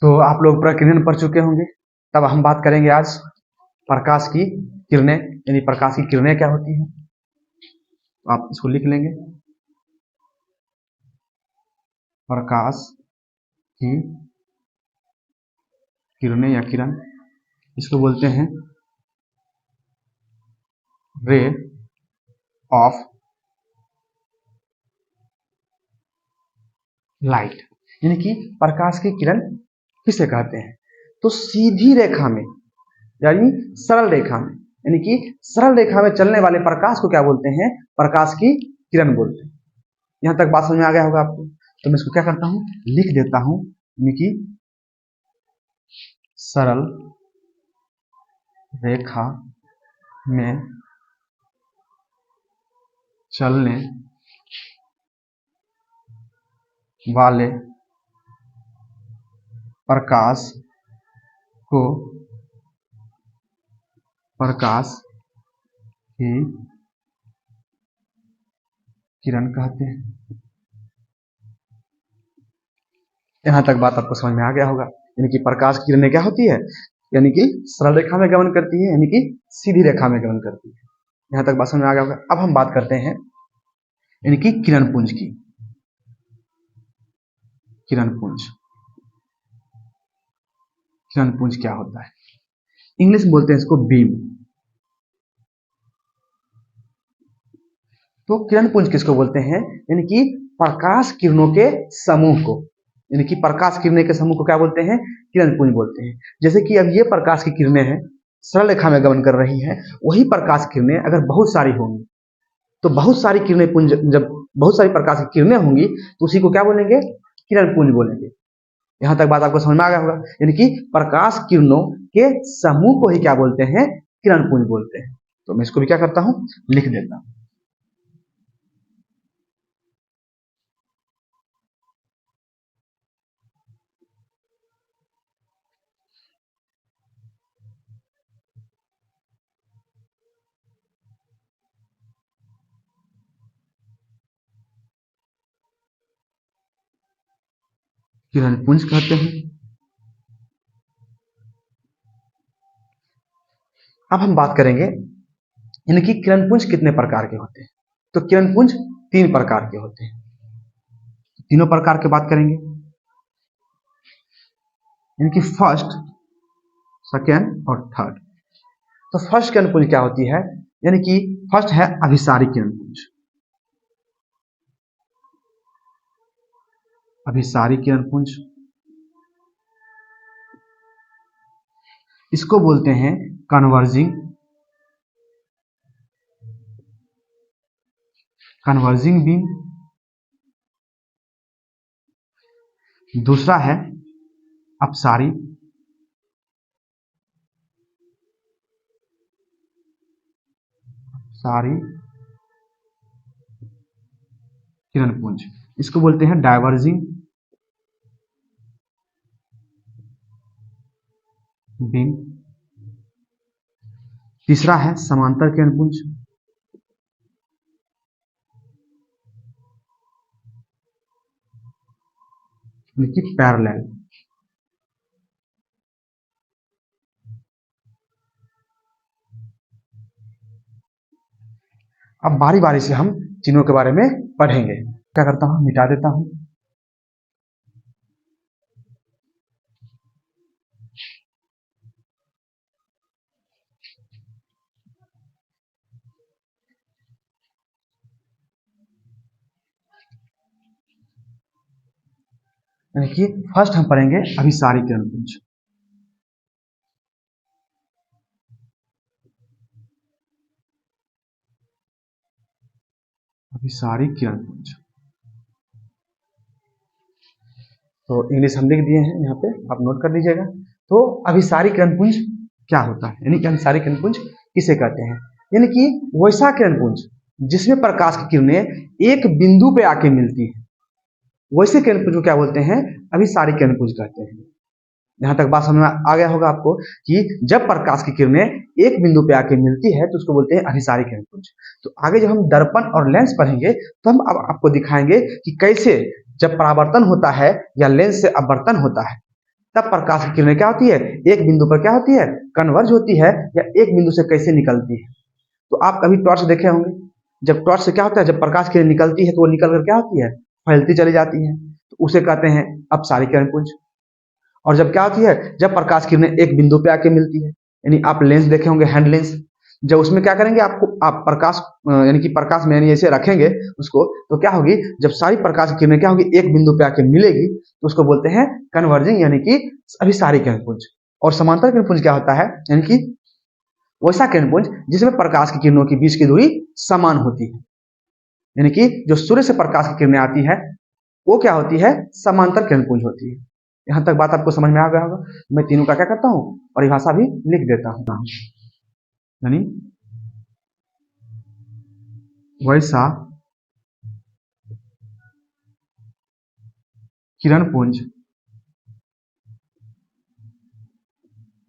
तो आप लोग प्रकिरण पढ़ चुके होंगे। तब हम बात करेंगे आज प्रकाश की किरणें, यानी प्रकाश की किरणें क्या होती हैं। आप इसको लिख लेंगे, प्रकाश की किरणें या किरण, इसको बोलते हैं रे ऑफ लाइट, यानी कि प्रकाश की किरण किसे कहते हैं। तो सीधी रेखा में यानी सरल रेखा में, यानी कि सरल रेखा में चलने वाले प्रकाश को क्या बोलते हैं, प्रकाश की किरण बोलते हैं। यहां तक बात समझ में आ गया होगा आपको। तो मैं इसको क्या करता हूं, लिख देता हूं, यानी कि सरल रेखा में चलने वाले प्रकाश को प्रकाश की किरण कहते हैं। यहां तक बात आपको समझ में आ गया होगा। यानी कि प्रकाश की किरणें क्या होती है, यानी कि सरल रेखा में गमन करती है, यानी कि सीधी रेखा में गमन करती है। यहां तक बात समझ में आ गया होगा। अब हम बात करते हैं यानी कि किरण पुंज की। किरण पुंज, किरण पुंज क्या होता है, इंग्लिश में बोलते हैं इसको बीम। तो किरण पुंज किसको बोलते हैं, यानी कि प्रकाश किरणों के समूह को, यानी कि प्रकाश किरणें के समूह को क्या बोलते हैं, किरण पुंज बोलते हैं। जैसे कि अब ये प्रकाश की किरणें हैं, सरल रेखा में गमन कर रही हैं, वही प्रकाश किरणें अगर बहुत सारी होंगी, तो बहुत सारी किरणें पुंज, जब बहुत सारी प्रकाश की किरणें होंगी तो उसी को क्या बोलेंगे, किरण पुंज बोलेंगे। यहां तक बात आपको समझ में आ गया होगा। यानी कि प्रकाश किरणों के समूह को ही क्या बोलते हैं, किरण पुंज बोलते हैं। तो मैं इसको भी क्या करता हूं, लिख देता हूं। किरण पुंज कहते हैं। अब हम बात करेंगे यानी कि किरण पुंज कितने प्रकार के होते हैं। तो किरण पुंज 3 प्रकार के होते हैं। तीनों प्रकार की बात करेंगे, यानी कि फर्स्ट, सेकेंड और थर्ड। तो फर्स्ट किरण पुंज क्या होती है, यानी कि फर्स्ट है अभिसारी किरण पुंज। अभिसारी किरण पुंज, इसको बोलते हैं कन्वर्जिंग बीम। दूसरा है अपसारी किरण पुंज, इसको बोलते हैं डाइवर्जिंग बीम। तीसरा है समांतर किरण पुंज, यानी कि पैरेलल। अब बारी बारी से हम तीनों के बारे में पढ़ेंगे। क्या करता हूं, मिटा देता हूं। यानी कि फर्स्ट हम पढ़ेंगे अभिसारी किरण पुंज। अभिसारी किरण पुंज, तो इंग्लिश हम लिख दिए हैं यहाँ पे, आप नोट कर लीजिएगा। तो अभिसारी किरण पुंज क्या होता है, यानी कि अभिसारी किरण पुंज किसे कहते हैं, यानी कि वैसा किरण पुंज जिसमें प्रकाश की किरणें एक बिंदु पे आके मिलती है, वैसे किरण पुंज को क्या बोलते हैं, अभिसारी किरण पुंज कहते हैं। यहां तक बात समझ में आ गया होगा आपको कि जब प्रकाश की किरणें एक बिंदु पे आके मिलती है तो उसको बोलते हैं अभिसारी किरण पुंज। तो आगे जब हम दर्पण और लेंस पढ़ेंगे तो हम अब आपको दिखाएंगे कि कैसे जब परावर्तन होता है या लेंस से अपवर्तन होता है, तब प्रकाश की किरणें क्या होती है, एक बिंदु पर क्या होती है, कन्वर्ज होती है, या एक बिंदु से कैसे निकलती है। तो आप कभी टॉर्च देखे होंगे, जब टॉर्च से क्या होता है, जब प्रकाश किरण निकलती है तो वो निकल कर क्या होती है, फैलती चली जाती है, तो उसे कहते हैं अपसारी किरण पुंज। और जब क्या होती है, जब प्रकाश किरणें एक बिंदु पे आके मिलती है, यानी आप लेंस देखे होंगे, हैंड लेंस, जब उसमें क्या करेंगे, आपको आप प्रकाश यानी कि प्रकाश में यानी ऐसे रखेंगे उसको, तो क्या होगी, जब सारी प्रकाश की किरणें क्या होगी, एक बिंदु पे आके मिलेगी, तो उसको बोलते हैं कन्वर्जिंग यानी कि अभिसारी किरण पुंज। और समांतर किरण पुंज क्या होता है, यानी कि वैसा किरण पुंज जिसमें प्रकाश की किरणों के बीच की दूरी समान होती है, यानी कि जो सूर्य से प्रकाश की किरणें आती है वो क्या होती है, समांतर किरण पुंज होती है। यहां तक बात आपको समझ में आ गया होगा। मैं तीनों का क्या करता हूँ, परिभाषा भी लिख देता हूँ, यानी वैसा किरण पुंज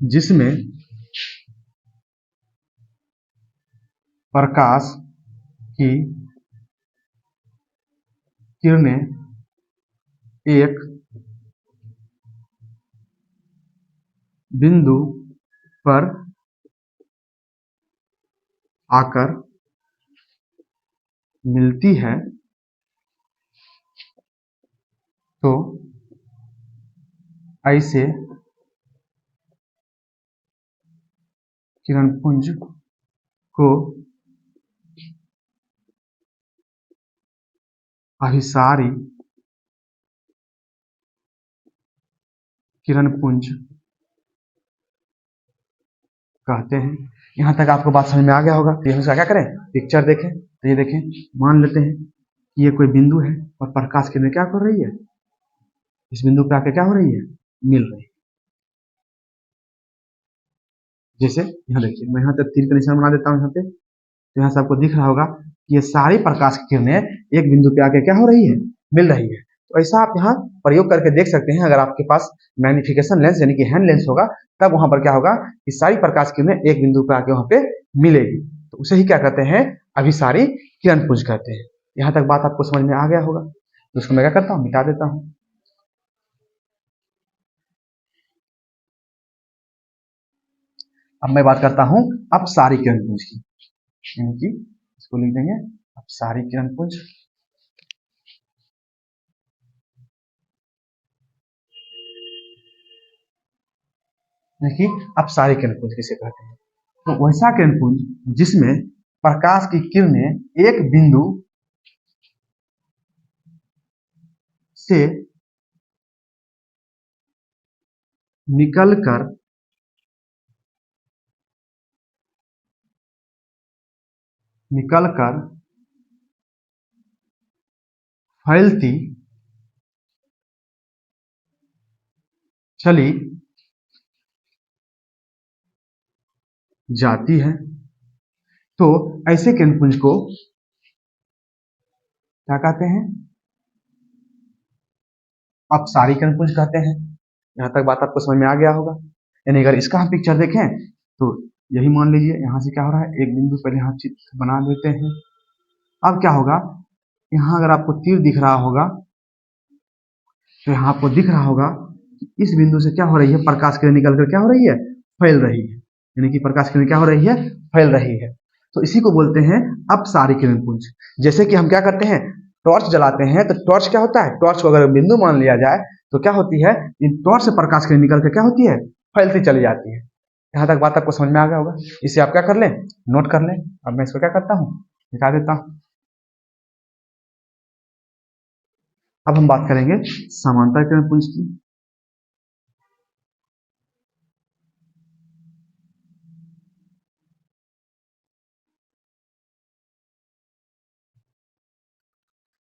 जिसमें प्रकाश की किरणें एक बिंदु पर आकर मिलती है, तो ऐसे किरण पुंज को अभिसारी किरण पुंज कहते हैं। यहाँ तक आपको बात समझ में आ गया होगा। ये उसका क्या करें, पिक्चर देखें, तो ये देखें, मान लेते हैं कि ये कोई बिंदु है और प्रकाश किरणें क्या कर रही है, इस बिंदु पे आके क्या हो रही है, मिल रही है। जैसे यहाँ देखिए, मैं यहाँ तक तीर का निशान बना देता हूँ यहाँ पे, तो यहाँ से आपको दिख रहा होगा कि ये सारी प्रकाश की किरणें एक बिंदु पे आके क्या हो रही है, मिल रही है। तो ऐसा आप यहाँ प्रयोग करके देख सकते हैं। अगर आपके पास मैग्निफिकेशन लेंस यानी कि हैंड लेंस होगा, तब वहां पर क्या होगा कि सारी प्रकाश की किरणें एक बिंदु पे आके वहां पे मिलेगी, तो उसे ही क्या कहते हैं, अभिसारी किरण पुंज कहते हैं। यहाँ तक बात आपको समझ में आ गया होगा। तो उसको मैं क्या करता हूँ, मिटा देता हूँ। अब मैं बात करता हूँ अपसारी किरण पुंज की, यानी कि इसको लिख देंगे अपसारी किरण पुंज। कि अपसारी किरण पुंज किसे कहते हैं, तो वैसा किरण पुंज जिसमें प्रकाश की किरणें एक बिंदु से निकलकर निकलकर फैलती चली जाती है, तो ऐसे किरण पुंज को क्या कहते हैं, अपसारी किरण पुंज कहते हैं। यहाँ तक बात आपको समझ में आ गया होगा। यानी अगर इसका हम पिक्चर देखें, तो यही मान लीजिए यहाँ से क्या हो रहा है, एक बिंदु पहले यहाँ चित्र बना लेते हैं। अब क्या होगा, यहाँ अगर आपको तीर दिख रहा होगा, तो यहाँ आपको दिख रहा होगा कि इस बिंदु से क्या हो रही है, प्रकाश किरण निकलकर क्या हो रही है, फैल रही है, यानी कि प्रकाश किरण क्या हो रही है, फैल रही है। तो इसी को बोलते हैं अपसारी किरण पुंज। जैसे कि हम क्या करते हैं, टॉर्च जलाते हैं, तो टॉर्च क्या होता है, टॉर्च को अगर बिंदु मान लिया जाए, तो क्या होती है, इन टॉर्च से प्रकाश किरण निकल कर क्या होती है, फैलती चली जाती है। यहाँ तक बात आपको समझ में आ गया होगा। इसे आप क्या कर लें, नोट कर लें। अब मैं इसको क्या करता हूँ, दिखा देता हूँ। अब हम बात करेंगे समांतर किरण पुंज की।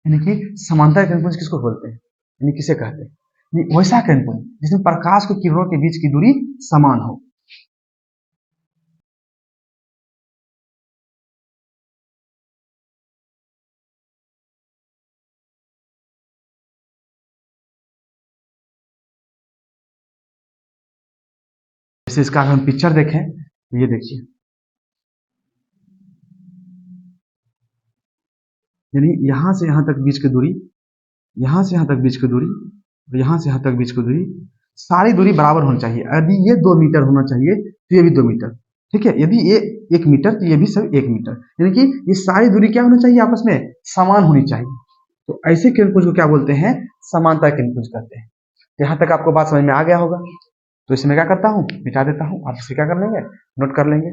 यानी कि समांतर किरण पुंज किसको बोलते हैं, यानी किसे कहते हैं, यानी वैसा किरण पुंज जिसमें प्रकाश को किरणों के बीच की दूरी समान हो। जैसे इसका अगर हम पिक्चर देखें, तो ये देखिए, यानी यहां से यहां तक बीच की दूरी, यहां से यहां तक बीच की दूरी, और यहां से यहां तक बीच की दूरी सारी दूरी बराबर होनी चाहिए। यदि ये 2 मीटर होना चाहिए तो ये भी 2 मीटर, ठीक है। यदि ये 1 मीटर तो ये भी सब 1 मीटर, यानी कि ये सारी दूरी क्या होनी चाहिए, आपस में समान होनी चाहिए। तो ऐसे किरणपुंज को क्या बोलते हैं, समांतर किरणपुंज कहते हैं। यहाँ तक आपको बात समझ में आ गया होगा। तो इसे मैं क्या करता हूँ, मिटा देता हूँ। आप इसे क्या कर लेंगे, नोट कर लेंगे।